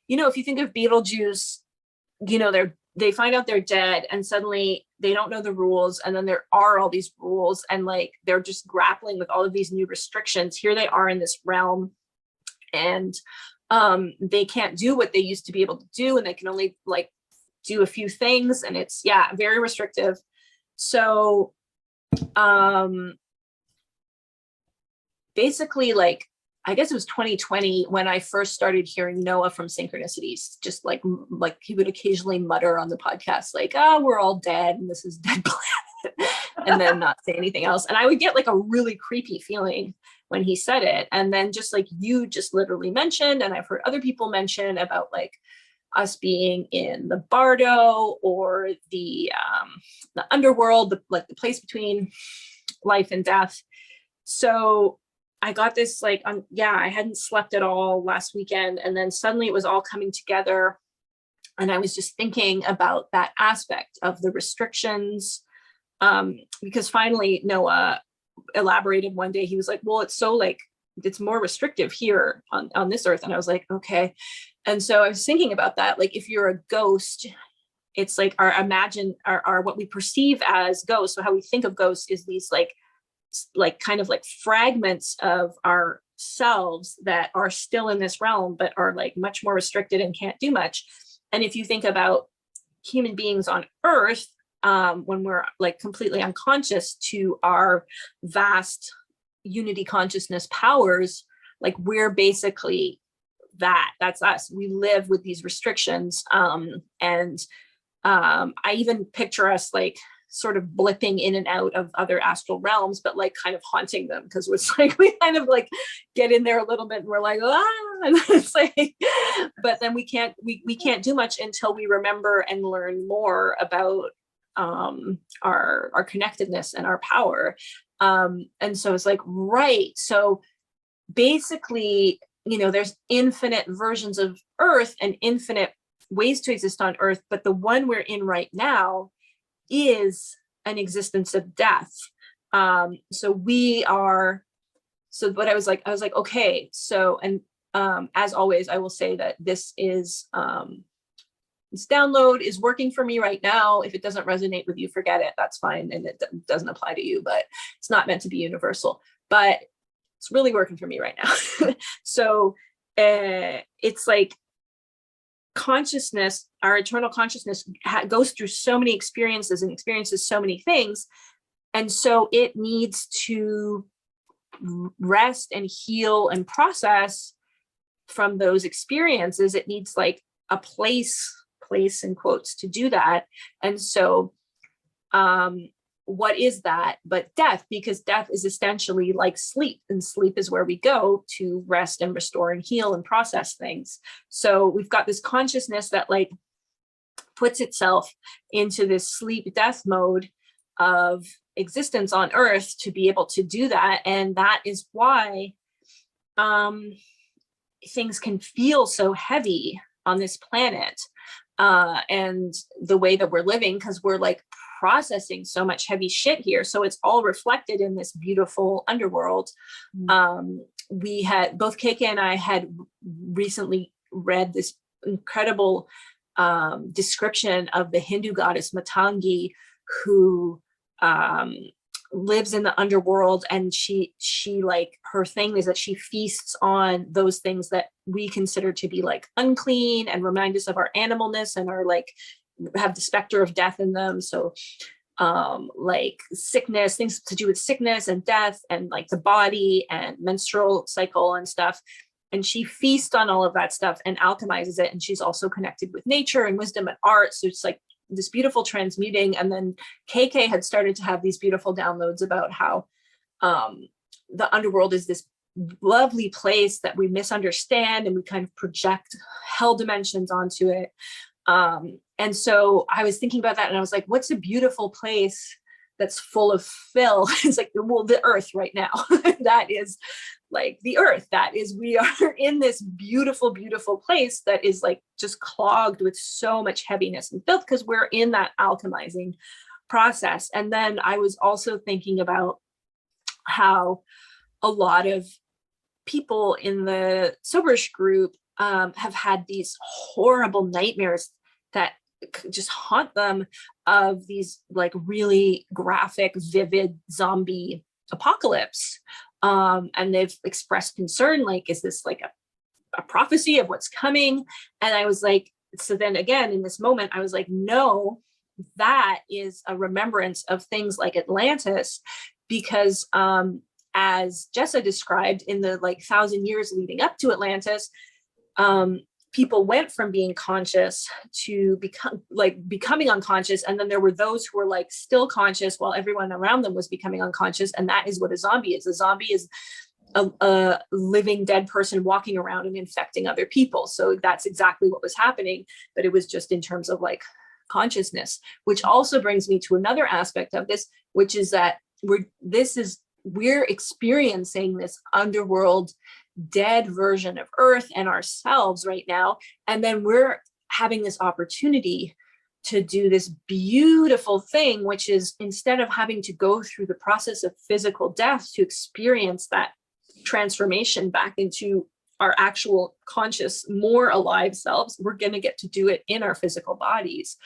if you think of Beetlejuice, they find out they're dead and suddenly they don't know the rules. And then there are all these rules and like, they're just grappling with all of these new restrictions. Here they are in this realm and they can't do what they used to be able to do. And they can only like do a few things. And it's, yeah, very restrictive. So basically like, I guess it was 2020 when I first started hearing Noah from Synchronicities, just like he would occasionally mutter on the podcast, like, oh, we're all dead and this is dead planet, and then not say anything else. And I would get like a really creepy feeling when he said it. And then just like you just literally mentioned, and I've heard other people mention about like us being in the Bardo or the Underworld, like the place between life and death. So I got this like, I hadn't slept at all last weekend. And then suddenly it was all coming together. And I was just thinking about that aspect of the restrictions. Because finally Noah elaborated one day. He was like, well, it's so like, it's more restrictive here on this earth. And I was like, okay. And so I was thinking about that. Like if you're a ghost, it's like our what we perceive as ghosts. So how we think of ghosts is these like kind of like fragments of ourselves that are still in this realm, but are like much more restricted and can't do much. And if you think about human beings on Earth, when we're like completely unconscious to our vast unity consciousness powers, like we're basically that's us. We live with these restrictions. And I even picture us like sort of blipping in and out of other astral realms, but like kind of haunting them, because it's like we kind of like get in there a little bit and we're like, and it's like, but then we can't do much until we remember and learn more about our connectedness and our power. And so it's like, right. So basically, there's infinite versions of Earth and infinite ways to exist on Earth, but the one we're in right now is an existence of death. So what I was like, okay, so, and as always, I will say that this is, this download is working for me right now. If it doesn't resonate with you, forget it, that's fine. And it doesn't apply to you, but it's not meant to be universal, but it's really working for me right now. So it's like, consciousness, our eternal consciousness goes through so many experiences and experiences so many things. And so it needs to rest and heal and process from those experiences. It needs like a place in quotes to do that. And so what is that but death? Because death is essentially like sleep, and sleep is where we go to rest and restore and heal and process things. So we've got this consciousness that like puts itself into this sleep death mode of existence on Earth to be able to do that. And that is why things can feel so heavy on this planet, and the way that we're living, because we're like processing so much heavy shit here. So it's all reflected in this beautiful underworld. We had, both Keika and I had recently read this incredible description of the Hindu goddess Matangi, who lives in the underworld, and she like, her thing is that she feasts on those things that we consider to be like unclean and remind us of our animalness and are like, have the specter of death in them. So like sickness, things to do with sickness and death and like the body and menstrual cycle and stuff. And she feasts on all of that stuff and alchemizes it. And she's also connected with nature and wisdom and art. So it's like this beautiful transmuting. And then KK had started to have these beautiful downloads about how the underworld is this lovely place that we misunderstand and we kind of project hell dimensions onto it. And so I was thinking about that and I was like, what's a beautiful place that's full of fill? It's like, well, the earth right now. That is like the earth. That is, we are in this beautiful, beautiful place that is like just clogged with so much heaviness and filth because we're in that alchemizing process. And then I was also thinking about how a lot of people in the soberish group have had these horrible nightmares that just haunt them, of these like really graphic, vivid zombie apocalypse. And they've expressed concern, like, is this like a prophecy of what's coming? And I was like, so then again, in this moment, I was like, no, that is a remembrance of things like Atlantis, because as Jessa described, in the like 1,000 years leading up to Atlantis, people went from being conscious to becoming unconscious. And then there were those who were like still conscious while everyone around them was becoming unconscious. And that is what a zombie is. A zombie is a living dead person walking around and infecting other people. So that's exactly what was happening, but it was just in terms of like consciousness, which also brings me to another aspect of this, which is that we're experiencing this underworld dead version of Earth and ourselves right now. And then we're having this opportunity to do this beautiful thing, which is, instead of having to go through the process of physical death to experience that transformation back into our actual conscious, more alive selves, we're going to get to do it in our physical bodies.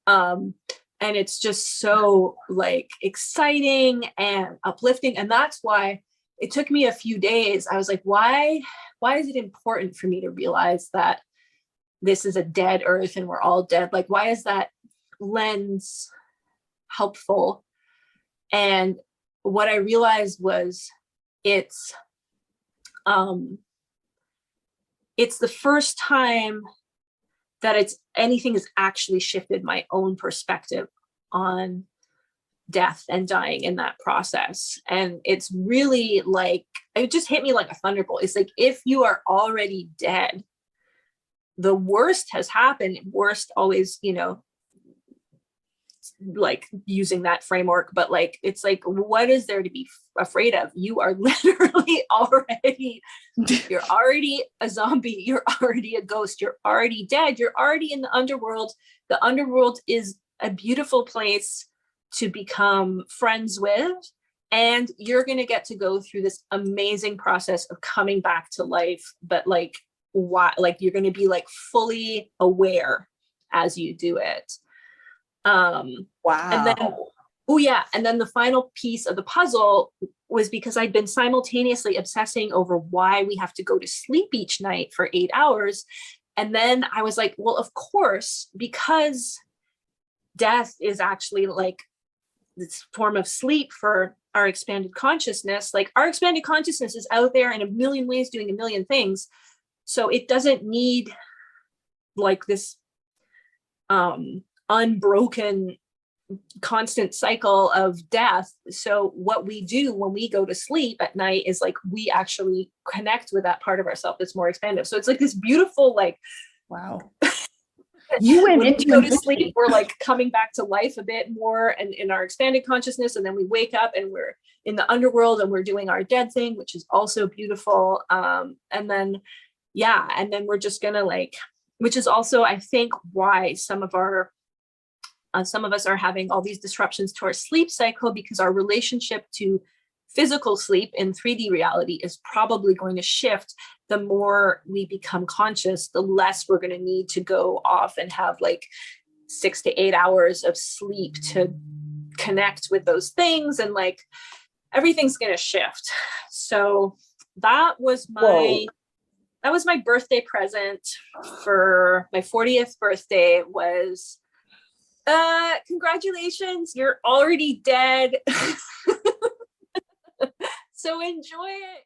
And it's just so like exciting and uplifting. And that's why it took me a few days. I was like, why is it important for me to realize that this is a dead Earth and we're all dead? Like, why is that lens helpful? And what I realized was it's the first time that anything has actually shifted my own perspective on death and dying in that process. And it's really like, it just hit me like a thunderbolt. It's like, if you are already dead, the worst has happened. Worst always, like using that framework, but like, it's like, what is there to be afraid of? You are literally you're already a zombie. You're already a ghost. You're already dead. You're already in the underworld. The underworld is a beautiful place to become friends with. And you're going to get to go through this amazing process of coming back to life. But like, why, you're going to be like fully aware as you do it. Wow. And then the final piece of the puzzle was because I'd been simultaneously obsessing over why we have to go to sleep each night for 8 hours. And then I was like, well, of course, because death is actually like this form of sleep for our expanded consciousness. Like, our expanded consciousness is out there in a million ways doing a million things. So it doesn't need like this unbroken constant cycle of death. So what we do when we go to sleep at night is like, we actually connect with that part of ourselves that's more expansive. So it's like this beautiful, like, wow. You went into go to sleep, we're like coming back to life a bit more and in our expanded consciousness. And then we wake up and we're in the underworld and we're doing our dead thing, which is also beautiful. And then we're just gonna like, which is also, I think, why some of us are having all these disruptions to our sleep cycle, because our relationship to physical sleep in 3D reality is probably going to shift. The more we become conscious, the less we're going to need to go off and have like 6 to 8 hours of sleep to connect with those things. And like, everything's going to shift. So that was my birthday present for my 40th birthday was, congratulations, you're already dead. So enjoy it.